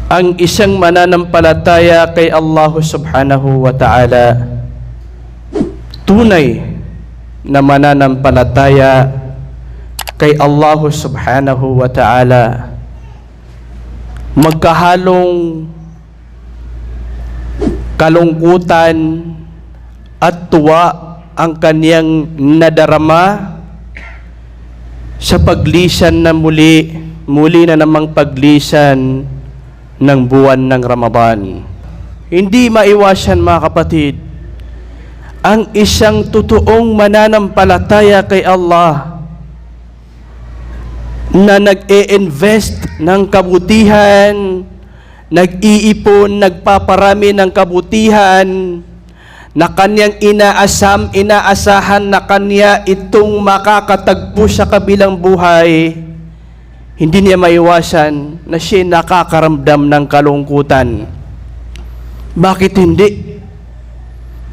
ang isang mananampalataya kay Allah subhanahu wa ta'ala, tunay na mananampalataya kay Allah subhanahu wa ta'ala, magkahalong kalungkutan at tuwa ang kaniyang nadarama sa paglisan na muli na namang paglisan ng buwan ng Ramadan. Hindi maiwasan, mga kapatid, ang isang totoong mananampalataya kay Allah na nag-e-invest ng kabutihan, nag-iipon, nagpaparami ng kabutihan, na kanyang inaasahan na kanya itong makakatagpo sa kabilang buhay, hindi niya maiwasan na siya nakakaramdam ng kalungkutan. Bakit hindi?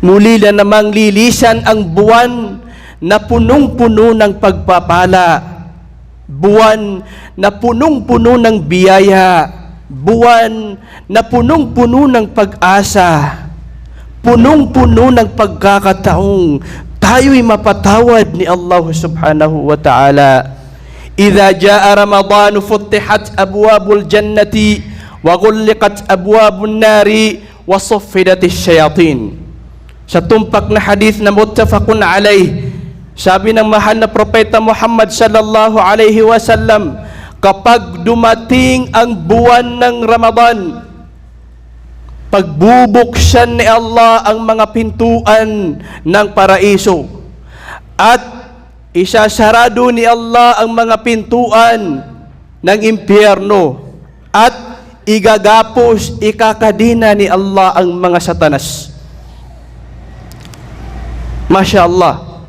Muli na namang lilisan ang buwan na punong-puno ng pagpapala, buwan na punong-puno ng biyaya, buwan na punong-puno ng pag-asa, punong-puno ng pagkakataong tayo'y mapatawad ni Allah subhanahu wa ta'ala. Idza jaa Ramadan futtihat abwabul jannati wa ghulliqat abwabun nari wa suffidatis syayatin. Sa tumpak na hadith na muttafaqun alayh, sabi ng mahal na propeta Muhammad sallallahu alaihi wasallam, kapag dumating ang buwan ng Ramadan, pagbubuksan ni Allah ang mga pintuan ng paraiso at isasarado ni Allah ang mga pintuan ng impyerno at igagapos, ikakadina ni Allah ang mga satanas. Masya Allah.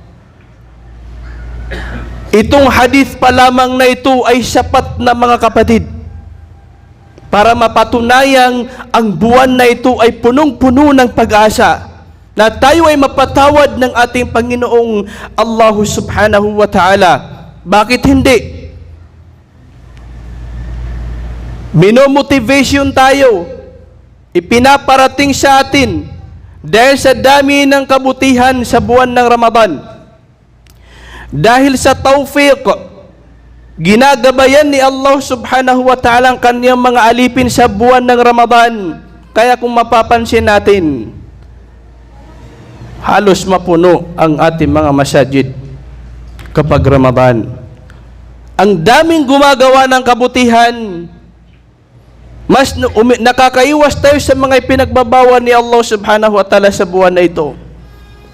Itong hadith pa lamang na ito ay sapat na, mga kapatid, para mapatunayang ang buwan na ito ay punong-puno ng pag-asa na tayo ay mapatawad ng ating Panginoong Allah subhanahu wa ta'ala. Bakit hindi? Minomotivation tayo, ipinaparating sa atin dahil sa dami ng kabutihan sa buwan ng Ramadan. Dahil sa tawfiq, ginagabayan ni Allah subhanahu wa ta'ala ang kanyang mga alipin sa buwan ng Ramadan. Kaya kung mapapansin natin, halos mapuno ang ating mga masajid kapag Ramadan. Ang daming gumagawa ng kabutihan, mas nakakaiwas tayo sa mga ipinagbabawal ni Allah subhanahu wa ta'ala sa buwan na ito.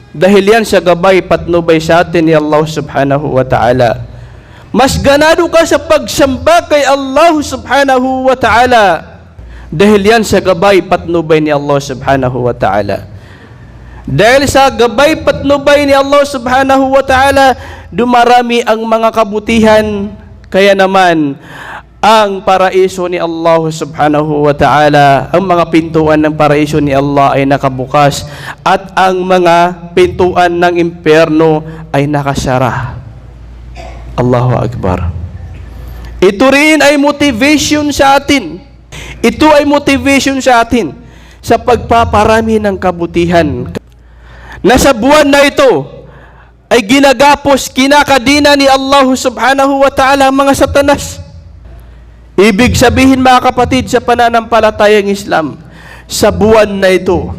Dahil yan sa gabay patnubay sa atin ni Allah subhanahu wa ta'ala. Mas ganado ka sa pagsamba kay Allah subhanahu wa ta'ala dahil yan sa gabay patnubay ni Allah subhanahu wa ta'ala. Dahil sa gabay patnubay ni Allah subhanahu wa ta'ala, dumarami ang mga kabutihan. Kaya naman, ang paraiso ni Allah subhanahu wa ta'ala, ang mga pintuan ng paraiso ni Allah ay nakabukas at ang mga pintuan ng impyerno ay nakasara. Allahu Akbar. Ito rin ay motivation sa atin. Ito ay motivation sa atin sa pagpaparami ng kabutihan. Nasa buwan na ito ay ginagapos, kinakadina ni Allah subhanahu wa ta'ala mga satanas. Ibig sabihin, mga kapatid, sa pananampalatayang Islam, sa buwan na ito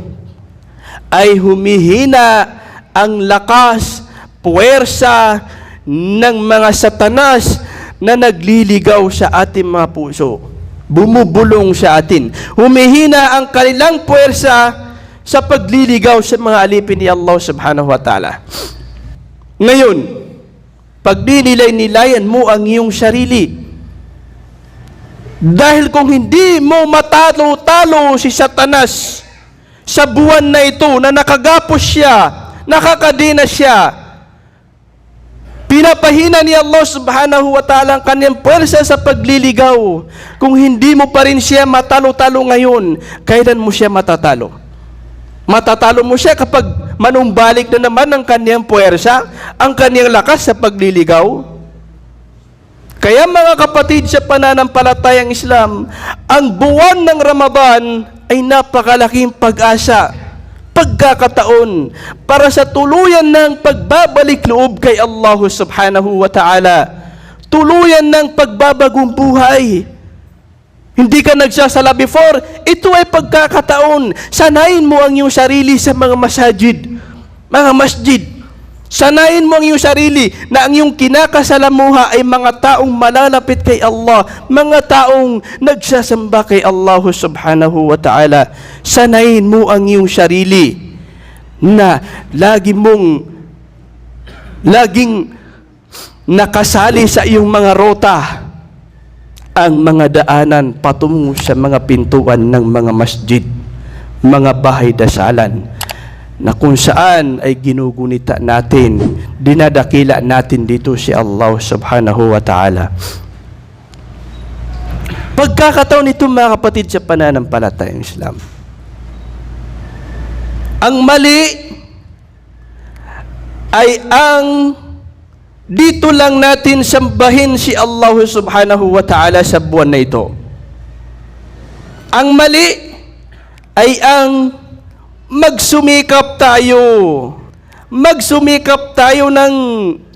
ay humihina ang lakas, puwersa ng mga satanas na nagliligaw sa ating mga puso. Bumubulong sa atin. Humihina ang kanilang puwersa sa pagliligaw sa mga alipin ni Allah subhanahu wa ta'ala. Ngayon, pag dinilay-nilayan mo ang iyong sarili, dahil kung hindi mo matalo-talo si satanas sa buwan na ito na nakagapos siya, nakakadina siya, pinapahina ni Allah subhanahu wa ta'ala ang kanyang pwersa sa pagliligaw. Kung hindi mo pa rin siya matalo-talo ngayon, kailan mo siya matatalo? Matatalo mo siya kapag manumbalik na naman ang kanyang puwersa, ang kanyang lakas sa pagliligaw. Kaya mga kapatid sa pananampalatayang Islam, ang buwan ng Ramadan ay napakalaking pag-asa, pagkakataon para sa tuluyan ng pagbabalik loob kay Allah subhanahu wa ta'ala, tuluyan ng pagbabagong buhay. Hindi ka nagsasala before, ito ay pagkakataon. Sanayin mo ang iyong sarili sa mga masjid. Sanayin mo ang iyong sarili na ang iyong kinakasalamuha ay mga taong malalapit kay Allah, mga taong nagsasamba kay Allah subhanahu wa ta'ala. Sanayin mo ang iyong sarili na laging nakasali sa iyong mga rota ang mga daanan patungo sa mga pintuan ng mga masjid, mga bahay dasalan, na kung saan ay ginugunita natin, dinadakila natin dito si Allah subhanahu wa ta'ala. Pagkakataon nito mga kapatid sa pananampalatayang Islam, ang mali ay ang dito lang natin sambahin si Allah subhanahu wa ta'ala sa buwan na ito. Ang mali ay ang magsumikap tayo ng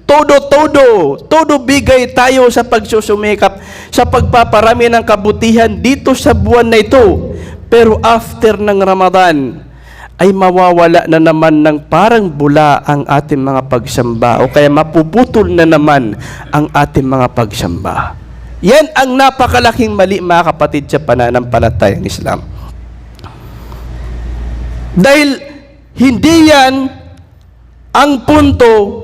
todo bigay tayo sa pagsusumikap, sa pagpaparami ng kabutihan dito sa buwan na ito. Pero after ng Ramadan, ay mawawala na naman ng parang bula ang ating mga pagsamba, o kaya mapuputol na naman ang ating mga pagsamba. Yan ang napakalaking mali mga kapatid sa pananampalatayang Islam. Dahil hindi yan ang punto,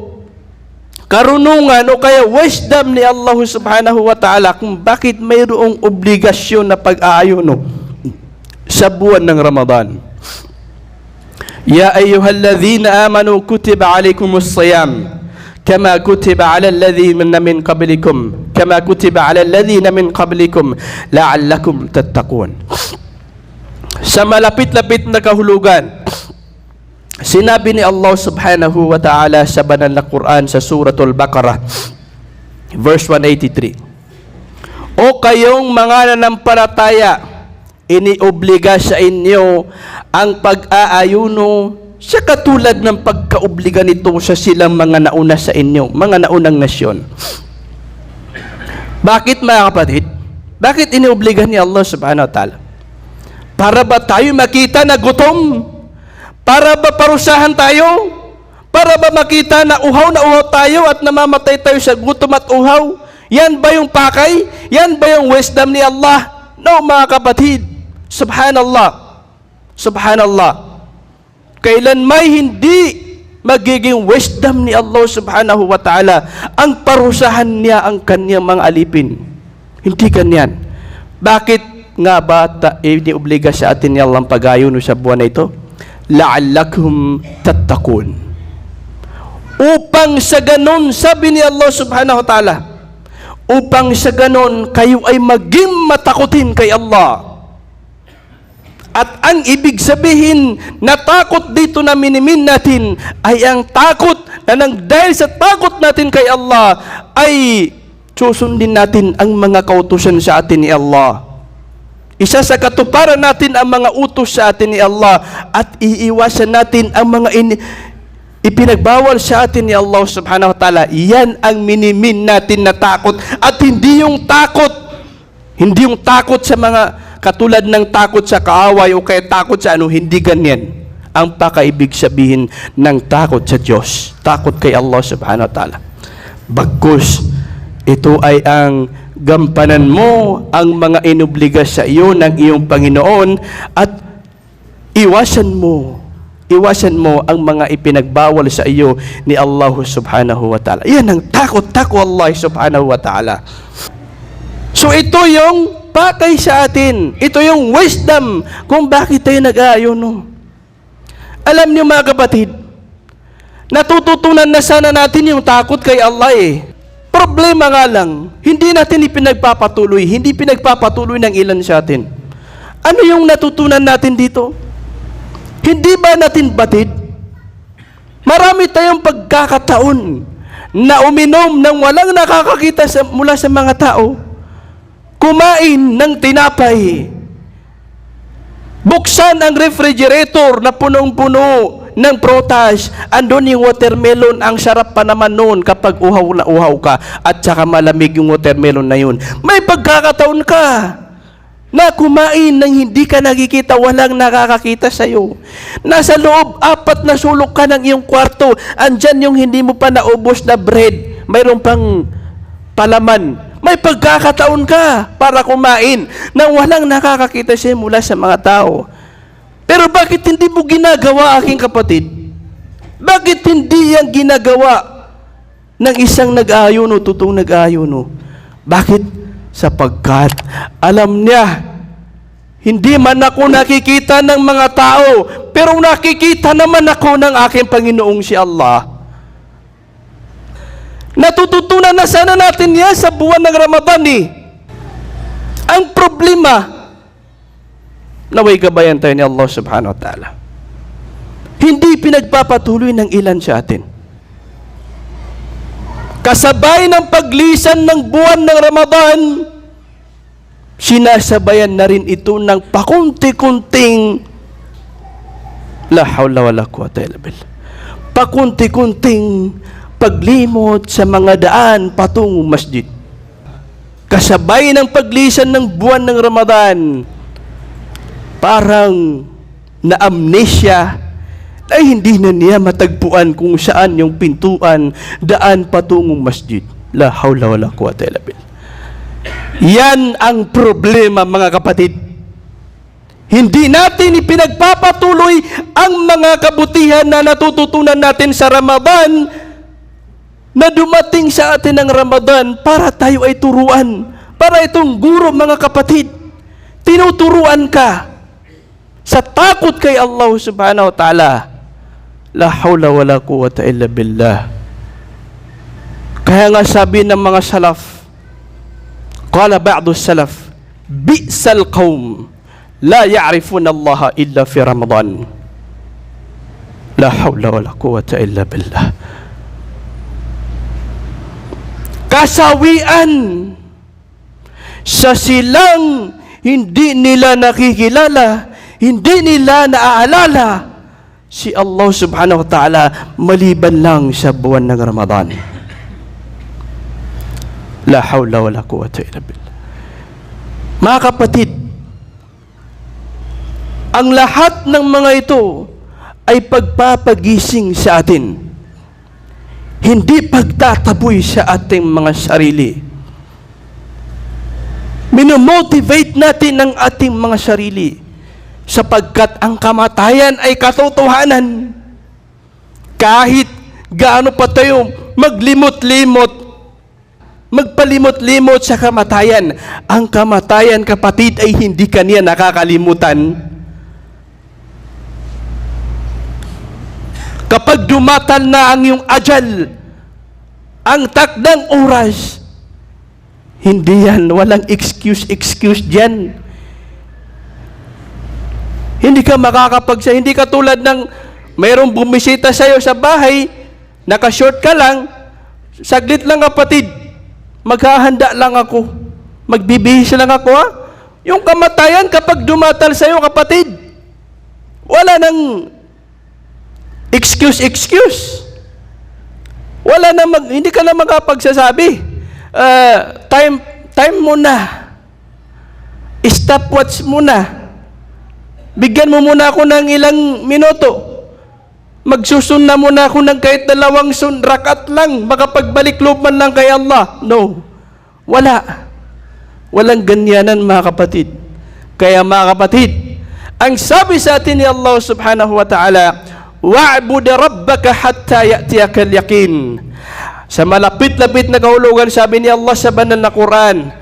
karunungan o kaya wisdom ni Allah subhanahu wa ta'ala kung bakit mayroong obligasyon na pag-aayuno sa buwan ng Ramadan. Ya ayyuhalladhina amanu kutiba alaykumus siyam kama kutiba ala alladhina min qablikum la'allakum tattaqun. Sa malapit-lapit na kahulugan, sinabi ni Allah subhanahu wa ta'ala sa banal na Quran sa Suratul Baqarah verse 183, o kayong mga nanampalataya, iniobliga sa inyo ang pag-aayuno sa katulad ng pagkaobliga nito sa silang mga nauna sa inyo, mga naunang nasyon. Bakit mga kapatid? Bakit iniobliga ni Allah subhanahu wa ta'ala? Para ba tayo makita na gutom? Para ba parusahan tayo? Para ba makita na uhaw tayo at namamatay tayo sa gutom at uhaw? Yan ba yung pakay? Yan ba yung wisdom ni Allah? No mga kapatid. Subhanallah. Subhanallah. Kailan may hindi magiging wisdom ni Allah subhanahu wa ta'ala ang parusahan niya ang kanyang mga alipin? Hindi ganyan. Bakit nga ba iniubliga sa atin ni Allah ang pag-ayuno sa buwan na ito? La'allakum tattaqun. Upang sa ganon, sabi ni Allah subhanahu wa ta'ala, upang sa ganon kayo ay maging matakutin kay Allah. At ang ibig sabihin na takot dito na minimin natin ay ang takot na dahil sa takot natin kay Allah ay susundin natin ang mga kautusan sa atin ni Allah. Isa sa katuparan natin ang mga utos sa atin ni Allah at iiwasan natin ang mga ipinagbawal sa atin ni Allah subhanahu wa ta'ala. Yan ang minimin natin na takot at hindi yung takot sa mga katulad ng takot sa kaaway o kaya takot sa hindi ganyan ang pakaibig sabihin ng takot sa Diyos, takot kay Allah subhanahu wa ta'ala. Bagkus ito ay ang gampanan mo ang mga inobliga sa iyo ng iyong Panginoon at iwasan mo ang mga ipinagbawal sa iyo ni Allah subhanahu wa ta'ala. Yan ang takot Allah subhanahu wa ta'ala. So ito yung pakay sa atin. Ito yung wisdom kung bakit tayo nag-aayuno. Alam niyo mga kapatid, natututunan na sana natin yung takot kay Allah Problema nga lang, hindi natin hindi pinagpapatuloy ng ilan sa atin. Ano yung natutunan natin dito? Hindi ba natin batid? Marami tayong pagkakataon na uminom ng walang nakakakita mula sa mga tao, kumain ng tinapay, buksan ang refrigerator na punong-puno ng prutas, andun yung watermelon, ang sarap pa naman noon kapag uhaw na uhaw ka at saka malamig yung watermelon na yun. May pagkakataon ka na kumain ng hindi ka nakikita, walang nakakakita sa'yo. Nasa loob, 4 na sulok ka ng iyong kwarto, andyan yung hindi mo pa naubos na bread, mayroon pang palaman. May pagkakataon ka para kumain nang walang nakakakita sa'yo mula sa mga tao. Pero bakit hindi mo ginagawa, aking kapatid? Bakit hindi yan ginagawa ng isang nag-aayuno, totoong nag-aayuno? Bakit? Sapagkat alam niya, hindi man ako nakikita ng mga tao, pero nakikita naman ako ng aking Panginoong si Allah. Natututunan na sana natin yan sa buwan ng Ramadan eh. Ang problema, naway gabayan tayo ni Allah subhanahu wa ta'ala, hindi pinagpapatuloy ng ilan sa atin. Kasabay ng paglisan ng buwan ng Ramadan, sinasabayan na rin ito ng pakunti-kunting la hawla wala quwwata illa billah, pakunti-kunting paglimot sa mga daan patungong masjid. Kasabay ng paglisan ng buwan ng Ramadan, parang na-amnesia, ay hindi na niya matagpuan kung saan yung pintuan, daan patungong masjid. La hawla wala quwwata illa billah. Yan ang problema, mga kapatid. Hindi natin ipinagpapatuloy ang mga kabutihan na natututunan natin sa Ramadan, na dumating sa atin ang Ramadan para tayo ay turuan. Para itong guro, mga kapatid, tinuturuan ka sa takot kay Allah subhanahu wa ta'ala. La hawla wala quwwata illa billah. Kaya nga sabi ng mga salaf, qala ba'du salaf, bi'sal qawm la ya'rifuna Allah illa fi Ramadan. La hawla wala quwwata illa billah. Kasawian sa silang hindi nila nakikilala, hindi nila naaalala si Allah subhanahu wa ta'ala maliban lang sa buwan ng Ramadan. La hawla wala quwwata illa billah. Mga kapatid, ang lahat ng mga ito ay pagpapagising sa atin, hindi pagtataboy sa ating mga sarili. Minomotivate natin ang ating mga sarili, sapagkat ang kamatayan ay katotohanan. Kahit gaano pa tayo maglimot-limot, magpalimot-limot sa kamatayan, ang kamatayan, kapatid, ay hindi kaniya nakakalimutan. Kapag dumatal na ang iyong ajal, ang takdang oras, hindi yan, walang excuse dyan. Hindi ka hindi ka tulad ng mayroong bumisita sa'yo sa bahay, nakashort ka lang, saglit lang kapatid, maghahanda lang ako, magbibihis lang ako ha. Yung kamatayan kapag dumatal sa'yo kapatid, wala nang excuse. Wala na hindi ka na makapagsasabi, time muna, stopwatch muna, bigyan mo muna ako ng ilang minuto, magsusun na muna ako ng kahit 2 rakat lang, makapagbalik loob man lang kay Allah. No, walang ganyanan, mga kapatid. Kaya mga kapatid, ang sabi sa atin ni Allah subhanahu wa ta'ala, wa'bud rabbaka hatta ya'tiyaka al-yaqin. Sa malapit-lapit na kahulugan, sabi ni Allah sa banal na Quran,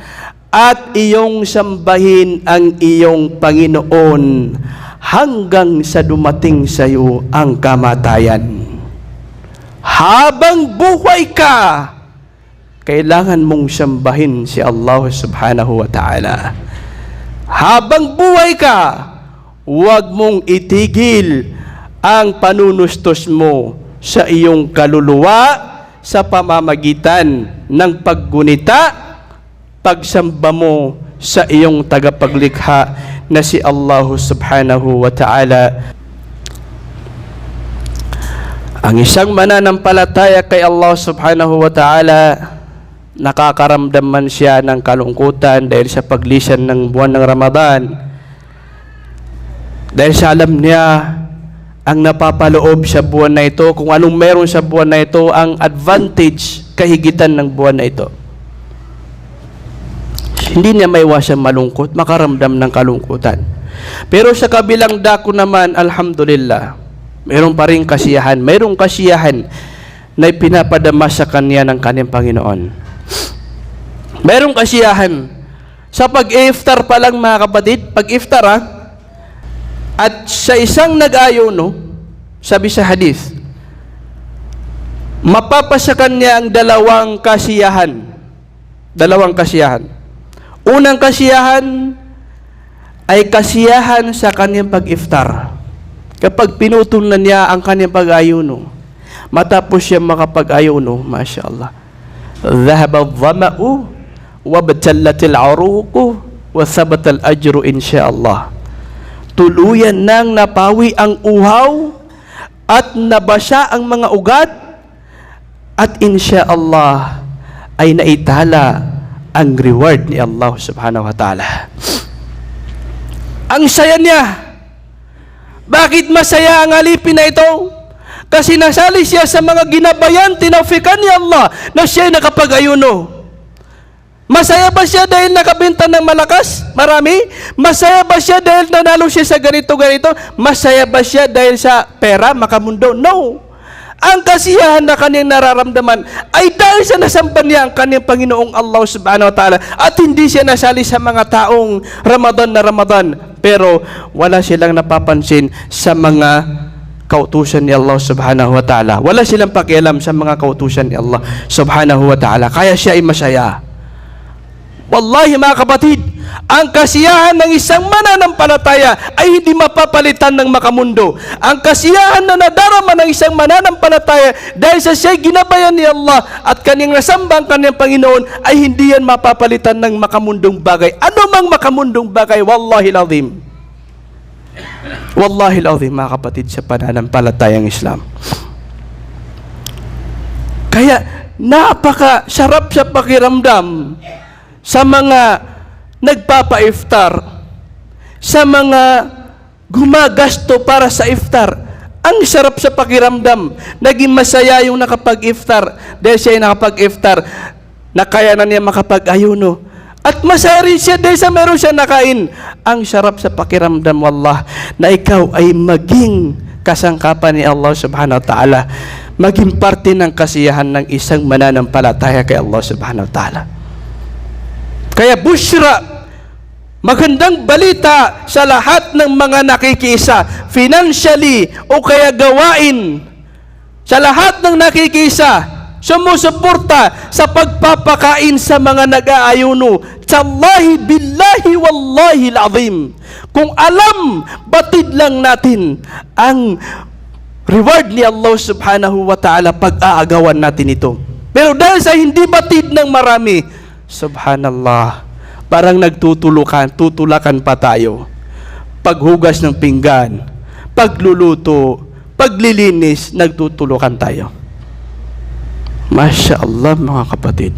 at iyong sambahin ang iyong Panginoon hanggang sa dumating sa iyo ang kamatayan. Habang buhay ka, kailangan mong sambahin si Allah subhanahu wa ta'ala. Habang buhay ka, huwag mong itigil ang panunustos mo sa iyong kaluluwa, sa pamamagitan ng paggunita, pagsamba mo sa iyong tagapaglikha na si Allah subhanahu wa ta'ala. Ang isang mananampalataya kay Allah subhanahu wa ta'ala, nakakaramdam man siya ng kalungkutan dahil sa paglisan ng buwan ng Ramadan, dahil sa alam niya ang napapaloob sa buwan na ito, kung anong meron sa buwan na ito, ang advantage, kahigitan ng buwan na ito. Hindi niya maiwasang malungkot, makaramdam ng kalungkutan. Pero sa kabilang dako naman, alhamdulillah, mayroon pa rin kasiyahan. Mayroong kasiyahan na ipinapadama sa kanya ng kanyang Panginoon. Mayroong kasiyahan. Sa pag-iftar pa lang, mga kapatid, pag-iftar at sa isang nag-ayuno, sabi sa hadith, mapapasa kanya ang dalawang kasiyahan. Dalawang kasiyahan. Unang kasiyahan ay kasiyahan sa kanyang pag-iftar. Kapag pinutol na niya ang kanyang pag-ayuno, matapos siya makapag-ayuno, Masya Allah, dhahaba dhama'u wa batallatil aruqu wa thabata al-ajru insyaallah. Tuluyan nang napawi ang uhaw at nabasa ang mga ugat at insyaallah ay naitala ang reward ni Allah subhanahu wa ta'ala. Ang saya niya. Bakit masaya ang alipin na ito? Kasi nasali siya sa mga ginabayan, tinaufikan ni Allah na siya nakapag-ayuno. Masaya ba siya dahil nakabenta ng malakas? Marami? Masaya ba siya dahil nanalo siya sa ganito-ganito? Masaya ba siya dahil sa pera, makamundo? No. Ang kasiyahan na kanyang nararamdaman ay dahil sa nasampan niya ang kanyang Panginoong Allah subhanahu wa ta'ala at hindi siya nasali sa mga taong Ramadan na Ramadan, pero wala silang napapansin sa mga kautusan ni Allah subhanahu wa ta'ala. Wala silang pakialam sa mga kautusan ni Allah subhanahu wa ta'ala. Kaya siya ay masaya. Wallahi mga kapatid, ang kasiyahan ng isang mananampalataya ay hindi mapapalitan ng makamundo. Ang kasiyahan na nadarama ng isang mananampalataya dahil sa siya'y ginabayan ni Allah at kanyang nasamba ang kanyang Panginoon ay hindi yan mapapalitan ng makamundong bagay. Ano mang makamundong bagay, wallahi al-azim. Wallahi al-azim mga kapatid sa pananampalatayang Islam. Kaya napaka-sarap sa pakiramdam sa mga nagpapa-iftar, sa mga gumagasto para sa iftar. Ang sarap sa pakiramdam. Naging masaya yung nakapag-iftar dahil siya ay nakapag-iftar na kaya na niya makapag-ayuno. At masaya rin siya dahil sa meron siya nakain. Ang sarap sa pakiramdam, wallah, na ikaw ay maging kasangkapan ni Allah subhanahu wa ta'ala, maging parte ng kasiyahan ng isang mananampalataya kay Allah subhanahu wa ta'ala. Kaya busyra, magandang balita sa lahat ng mga nakikisa, financially o kaya gawain, sa lahat ng nakikisa, sumusuporta sa pagpapakain sa mga nag-aayuno. Tallahi billahi wallahi al-azim. Kung alam, batid lang natin ang reward ni Allah subhanahu wa ta'ala pag-aagawan natin ito. Pero dahil sa hindi batid ng marami, subhanallah, parang tutulakan pa tayo. Paghugas ng pinggan, pagluluto, paglilinis, nagtutulukan tayo. Masya Allah mga kapatid.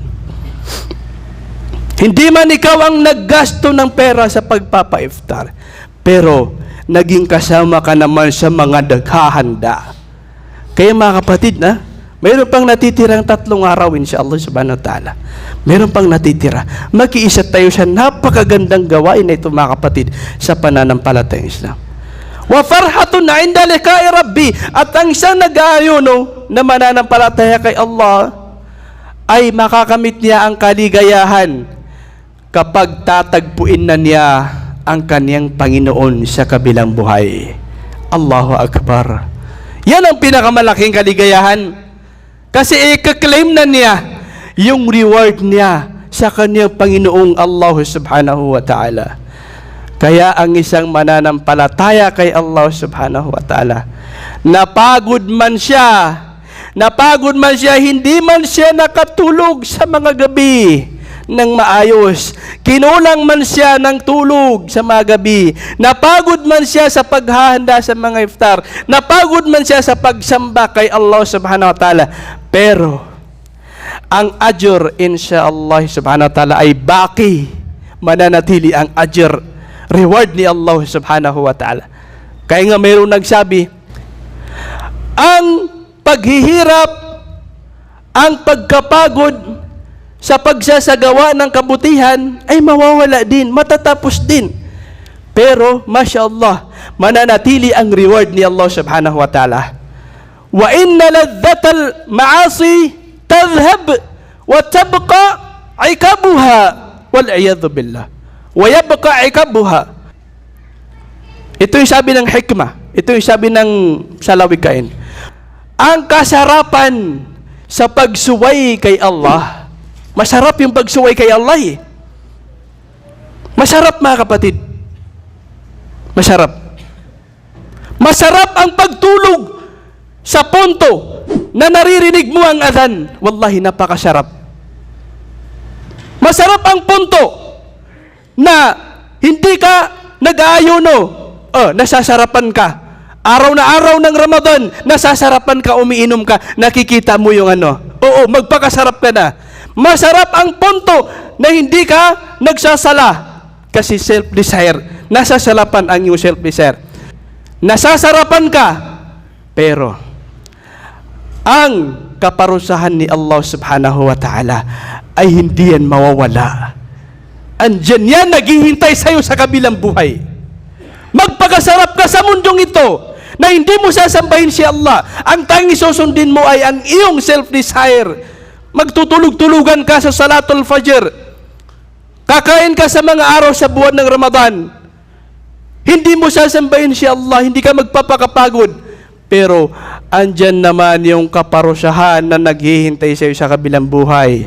Hindi man ikaw ang naggasto ng pera sa pagpapa-iftar, pero naging kasama ka naman sa mga naghahanda. Kaya mga kapatid, mayroon pang natitirang 3 araw insyaAllah subhanahu wa ta'ala. Mayroon pang natitira. Mag-iisa tayo sa napakagandang gawain na ito mga kapatid sa pananampalatayang Islam. Wa farhatun 'inda liqa'i rabbi. At ang isang nag-aayuno na mananampalataya kay Allah ay makakamit niya ang kaligayahan kapag tatagpuin na niya ang kaniyang Panginoon sa kabilang buhay. Allahu Akbar. Yan ang pinakamalaking kaligayahan. Kasi i-claim na niya yung reward niya sa kanyang Panginoong Allah subhanahu wa ta'ala. Kaya ang isang mananampalataya kay Allah subhanahu wa ta'ala, napagod man siya, Napagod man siya, hindi man siya nakatulog sa mga gabi ng maayos. Kinulang man siya ng tulog sa mga gabi. Napagod man siya sa paghahanda sa mga iftar. Napagod man siya sa pagsamba kay Allah subhanahu wa ta'ala. Pero, ang ajr, insyaallah subhanahu wa ta'ala, ay baki. Mananatili ang ajr, reward ni Allah subhanahu wa ta'ala. Kaya nga mayroong nagsabi, ang paghihirap, ang pagkapagod sa pagsasagawa ng kabutihan ay mawawala din, matatapos din. Pero, Masya Allah, mananatili ang reward ni Allah subhanahu wa ta'ala. Wa inna ladhatal ma'asi tadhhab wa tabqa ikabuha wal'iyadhu billah. Wa yabqa ikabuha. Ito yung sabi ng hikmah. Ito yung sabi ng salawikain. Ang kasarapan sa pagsuway kay Allah, masarap yung pagsuway kay Allah eh. Masarap mga kapatid. Masarap. Masarap ang pagtulog sa punto na naririnig mo ang adhan. Wallahi, napakasarap. Masarap ang punto na hindi ka nag-aayuno. Nasasarapan ka. Araw na araw ng Ramadan, nasasarapan ka, umiinom ka, nakikita mo yung Oo, magpakasarap ka na. Masarap ang punto na hindi ka nagsasala kasi self-desire. Nasasalapan ang iyong self-desire. Nasasarapan ka, pero ang kaparusahan ni Allah subhanahu wa ta'ala ay hindi yan mawawala. Andyan yan, naghihintay sa'yo sa kabilang buhay. Magpakasarap ka sa mundong ito na hindi mo sasambahin si Allah. Ang tanging susundin mo ay ang iyong self-desire. Magtutulog-tulugan ka sa Salatul Fajr. Kakain ka sa mga araw sa buwan ng Ramadan. Hindi mo sasambahin si Allah, hindi ka magpapakapagod. Pero andyan naman yung kaparusahan na naghihintay sa iyo sa kabilang buhay.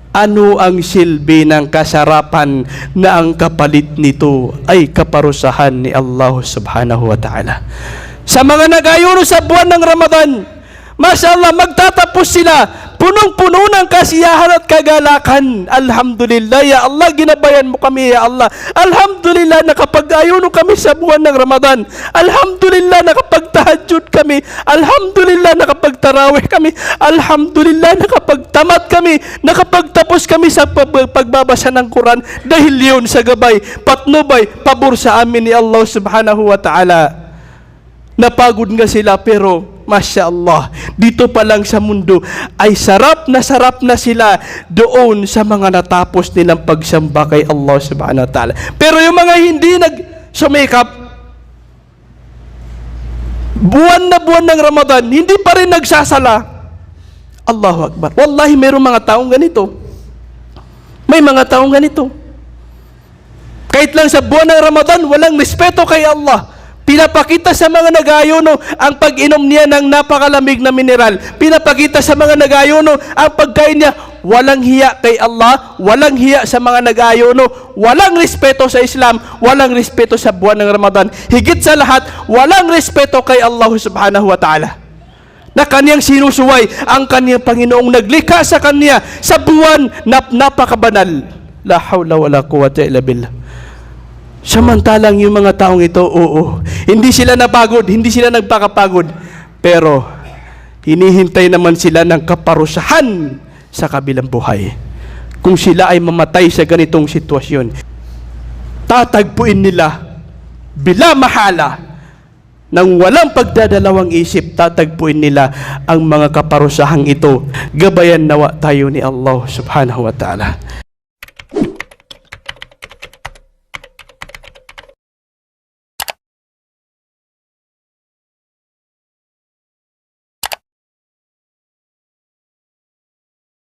Ano ang silbi ng kasarapan na ang kapalit nito ay kaparusahan ni Allah subhanahu wa ta'ala? Sa mga nag-ayuno sa buwan ng Ramadan, Masya Allah, magtatapos sila, punong-puno ng kasiyahan at kagalakan. Alhamdulillah, ya Allah, ginabayan mo kami, ya Allah. Alhamdulillah, nakapag-ayuno kami sa buwan ng Ramadan. Alhamdulillah, nakapag-tahajjud kami. Alhamdulillah, nakapag-tarawih kami. Alhamdulillah, nakapagtamat kami. Nakapagtapos kami sa pagbabasa ng Quran. Dahil yun sa gabay, patnubay, pabor sa amin ni Allah subhanahu wa ta'ala. Napagod nga sila, pero Masya Allah, dito pa lang sa mundo ay sarap na sila doon sa mga natapos nilang pagsamba kay Allah subhanahu wa ta'ala. Pero yung mga hindi nagsumikap, buwan na buwan ng Ramadan, hindi pa rin nagsasala. Allahu Akbar. Wallahi, mayroong mga taong ganito. May mga taong ganito. Kahit lang sa buwan ng Ramadan, walang respeto kay Allah. Pinapakita sa mga nag-ayuno ang pag-inom niya ng napakalamig na mineral. Pinapakita sa mga nag-ayuno ang pagkain niya. Walang hiya kay Allah, walang hiya sa mga nag-ayuno, walang respeto sa Islam, walang respeto sa buwan ng Ramadan. Higit sa lahat, walang respeto kay Allah subhanahu wa ta'ala, na kaniyang sinusuway ang kaniyang Panginoong naglikha sa kanya sa buwan na napakabanal. La hawla wala quwwata illa billah. Samantalang yung mga taong ito, hindi sila napagod, hindi sila nagpakapagod, pero hinihintay naman sila ng kaparusahan sa kabilang buhay. Kung sila ay mamatay sa ganitong sitwasyon, tatagpuin nila bila mahala, nang walang pagdadalawang isip, tatagpuin nila ang mga kaparusahang ito. Gabayan nawa tayo ni Allah subhanahu wa ta'ala.